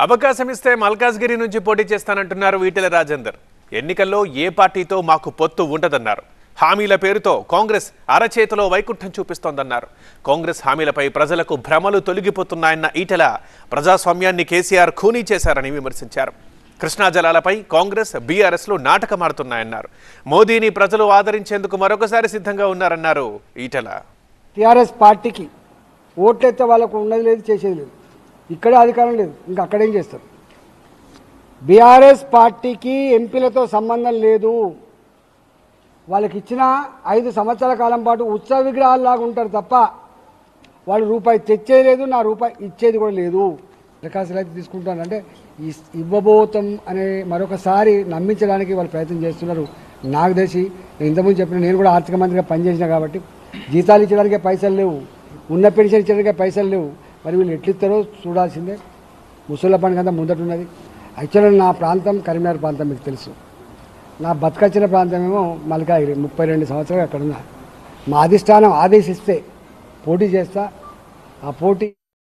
అవకాశం ఇస్తే మల్కాజ్గిరి నుంచి పోటీ చేస్తానంటున్నారు ఈటెల రాజేందర్. ఎన్నికల్లో ఏ పార్టీతో మాకు పొత్తు ఉండదన్నారు. హామీల పేరుతో కాంగ్రెస్ అరచేతిలో వైకుంఠం చూపిస్తోందన్నారు. కాంగ్రెస్ హామీలపై ప్రజలకు భ్రమలు తొలగిపోతున్నాయన్న ఈటెల ప్రజాస్వామ్యాన్ని కేసీఆర్ ఖూనీ చేశారని విమర్శించారు. కృష్ణా జలాలపై కాంగ్రెస్ బీఆర్ఎస్లు నాటకమాడుతున్నాయన్నారు. మోదీని ప్రజలు ఆదరించేందుకు మరొకసారి సిద్ధంగా ఉన్నారన్నారు ఈటెల. టీఆర్ఎస్ పార్టీకి ఓట్లెత్తే వాళ్ళకు ఉన్నది లేదు, చేసేది లేదు. ఇక్కడే అధికారం లేదు, ఇంకా అక్కడేం చేస్తారు. బీఆర్ఎస్ పార్టీకి ఎంపీలతో సంబంధం లేదు. వాళ్ళకి ఇచ్చిన 5 సంవత్సరాల కాలం పాటు ఉత్సవ విగ్రహాల్లాగా ఉంటారు తప్ప వాళ్ళు రూపాయి తెచ్చేది లేదు, నా రూపాయి ఇచ్చేది కూడా లేదు. దరఖాస్తులు అయితే తీసుకుంటానంటే ఇవ్వబోతాం అనే మరొకసారి నమ్మించడానికి వాళ్ళు ప్రయత్నం చేస్తున్నారు. నాకు తెలిసి నేను ఇంతకుముందు చెప్పిన, నేను కూడా ఆర్థిక మంత్రిగా పనిచేసిన కాబట్టి జీతాలు ఇచ్చడానికే పైసలు లేవు, ఉన్న పెన్షన్ ఇచ్చడానికే పైసలు లేవు. మరి వీళ్ళు ఎట్లిస్తారో చూడాల్సిందే. ముసళ్ళ పండుగ అంతా ముందటున్నది. యాక్చువల్గా నా ప్రాంతం కరీంనగర్ ప్రాంతం, మీకు తెలుసు. నా బతకచ్చిన ప్రాంతం ఏమో మల్కాజ్గిరి. 32 సంవత్సరాలు అక్కడ ఉన్నా. మా అధిష్టానం ఆదేశిస్తే పోటీ చేస్తా. ఆ పోటీ